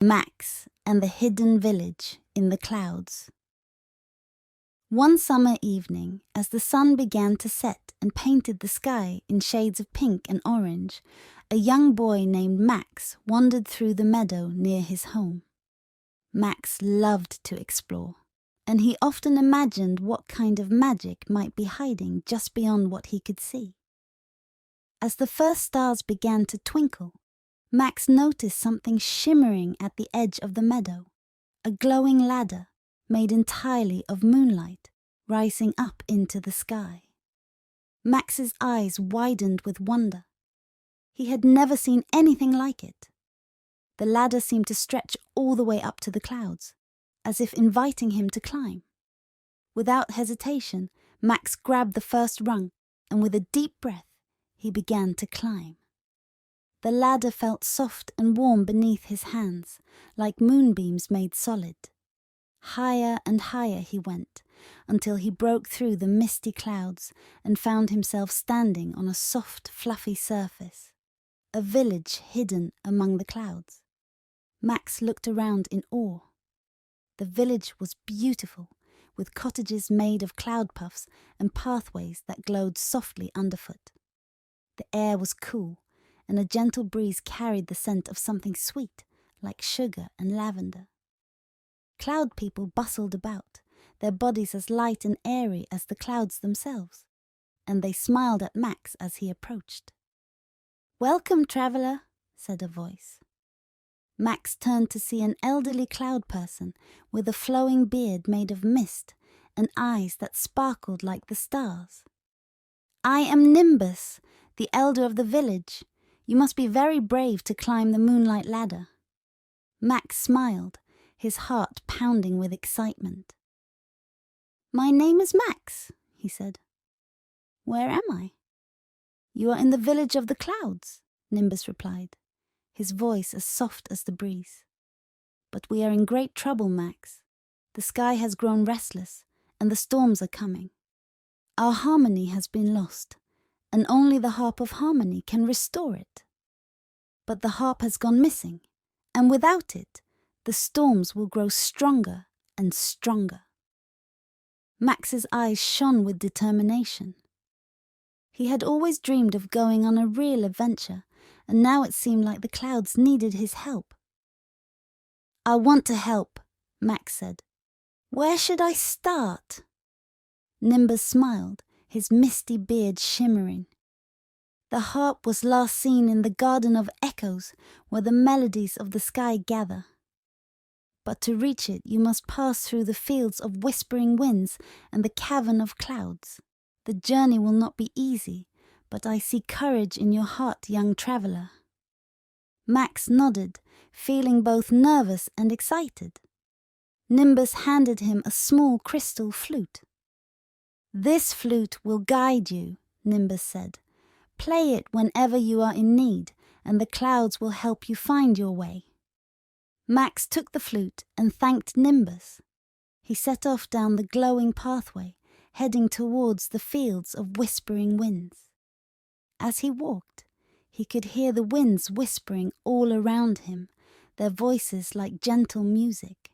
Max and the Hidden Village in the Clouds. One summer evening, as the sun began to set and painted the sky in shades of pink and orange, a young boy named Max wandered through the meadow near his home. Max loved to explore, and he often imagined what kind of magic might be hiding just beyond what he could see. As the first stars began to twinkle, Max noticed something shimmering at the edge of the meadow, a glowing ladder made entirely of moonlight rising up into the sky. Max's eyes widened with wonder. He had never seen anything like it. The ladder seemed to stretch all the way up to the clouds, as if inviting him to climb. Without hesitation, Max grabbed the first rung, and with a deep breath, he began to climb. The ladder felt soft and warm beneath his hands, like moonbeams made solid. Higher and higher he went, until he broke through the misty clouds and found himself standing on a soft, fluffy surface, a village hidden among the clouds. Max looked around in awe. The village was beautiful, with cottages made of cloud puffs and pathways that glowed softly underfoot. The air was cool, and a gentle breeze carried the scent of something sweet, like sugar and lavender. Cloud people bustled about, their bodies as light and airy as the clouds themselves, and they smiled at Max as he approached. "Welcome, traveller," said a voice. Max turned to see an elderly cloud person with a flowing beard made of mist and eyes that sparkled like the stars. "I am Nimbus, the elder of the village. You must be very brave to climb the moonlight ladder." Max smiled, his heart pounding with excitement. "My name is Max," he said. "Where am I?" "You are in the village of the clouds," Nimbus replied, his voice as soft as the breeze. "But we are in great trouble, Max. The sky has grown restless, and the storms are coming. Our harmony has been lost, and only the Harp of Harmony can restore it. But the harp has gone missing, and without it, the storms will grow stronger and stronger." Max's eyes shone with determination. He had always dreamed of going on a real adventure, and now it seemed like the clouds needed his help. "I want to help," Max said. "Where should I start?" Nimbus smiled, his misty beard shimmering. "The harp was last seen in the Garden of Echoes, where the melodies of the sky gather. But to reach it you must pass through the fields of whispering winds and the cavern of clouds. The journey will not be easy, but I see courage in your heart, young traveller." Max nodded, feeling both nervous and excited. Nimbus handed him a small crystal flute. "This flute will guide you," Nimbus said. "Play it whenever you are in need, and the clouds will help you find your way." Max took the flute and thanked Nimbus. He set off down the glowing pathway, heading towards the fields of whispering winds. As he walked, he could hear the winds whispering all around him, their voices like gentle music.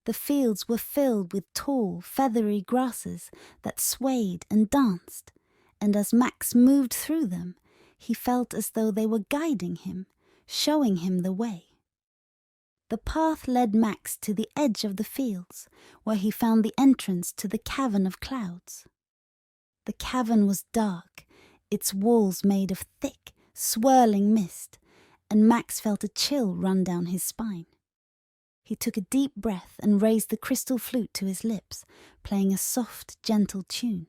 The fields were filled with tall, feathery grasses that swayed and danced, and as Max moved through them, he felt as though they were guiding him, showing him the way. The path led Max to the edge of the fields, where he found the entrance to the cavern of clouds. The cavern was dark, its walls made of thick, swirling mist, and Max felt a chill run down his spine. He took a deep breath and raised the crystal flute to his lips, playing a soft, gentle tune.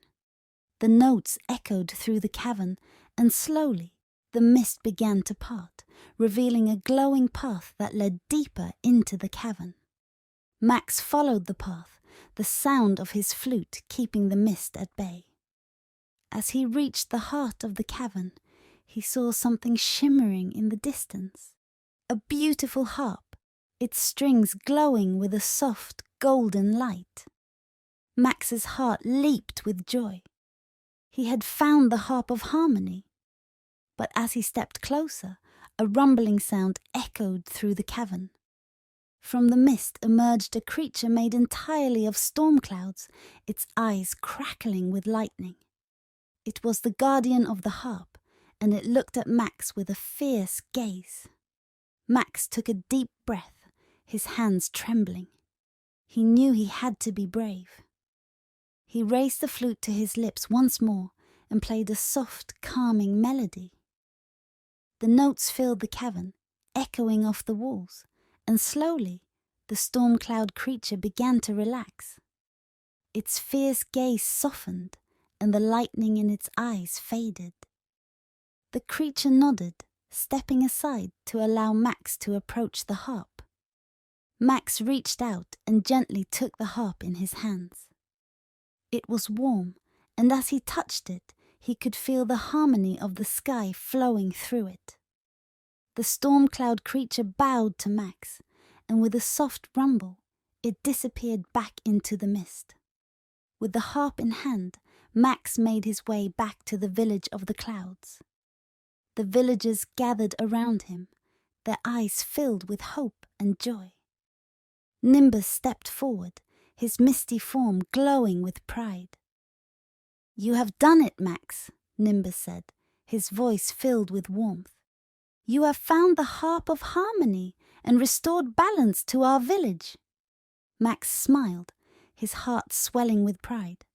The notes echoed through the cavern, and slowly the mist began to part, revealing a glowing path that led deeper into the cavern. Max followed the path, the sound of his flute keeping the mist at bay. As he reached the heart of the cavern, he saw something shimmering in the distance. A beautiful harp, its strings glowing with a soft, golden light. Max's heart leaped with joy. He had found the Harp of Harmony. But as he stepped closer, a rumbling sound echoed through the cavern. From the mist emerged a creature made entirely of storm clouds, its eyes crackling with lightning. It was the guardian of the harp, and it looked at Max with a fierce gaze. Max took a deep breath, his hands trembling. He knew he had to be brave. He raised the flute to his lips once more and played a soft, calming melody. The notes filled the cavern, echoing off the walls, and slowly the storm cloud creature began to relax. Its fierce gaze softened, and the lightning in its eyes faded. The creature nodded, stepping aside to allow Max to approach the harp. Max reached out and gently took the harp in his hands. It was warm, and as he touched it, he could feel the harmony of the sky flowing through it. The storm cloud creature bowed to Max, and with a soft rumble, it disappeared back into the mist. With the harp in hand, Max made his way back to the village of the clouds. The villagers gathered around him, their eyes filled with hope and joy. Nimbus stepped forward, his misty form glowing with pride. "You have done it, Max," Nimbus said, his voice filled with warmth. "You have found the Harp of Harmony and restored balance to our village." Max smiled, his heart swelling with pride.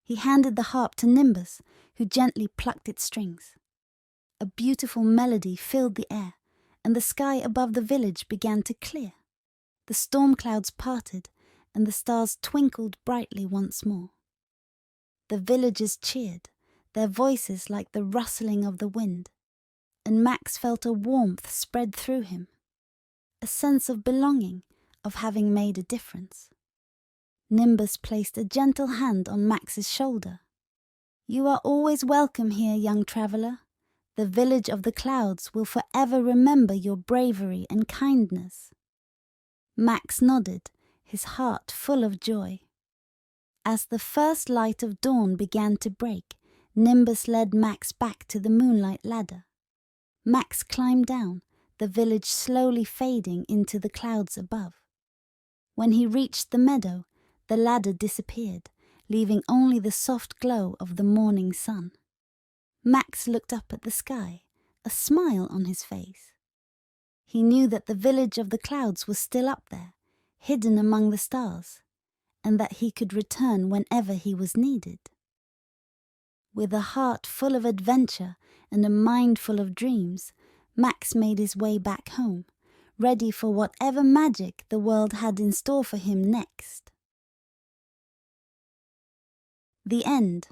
He handed the harp to Nimbus, who gently plucked its strings. A beautiful melody filled the air, and the sky above the village began to clear. The storm clouds parted, and the stars twinkled brightly once more. The villagers cheered, their voices like the rustling of the wind, and Max felt a warmth spread through him, a sense of belonging, of having made a difference. Nimbus placed a gentle hand on Max's shoulder. "You are always welcome here, young traveler. The village of the clouds will forever remember your bravery and kindness." Max nodded, his heart full of joy. As the first light of dawn began to break, Nimbus led Max back to the Moonlight ladder. Max climbed down, the village slowly fading into the clouds above. When he reached the meadow, the ladder disappeared, leaving only the soft glow of the morning sun. Max looked up at the sky, a smile on his face. He knew that the village of the clouds was still up there, hidden among the stars, and that he could return whenever he was needed. With a heart full of adventure and a mind full of dreams, Max made his way back home, ready for whatever magic the world had in store for him next. The end.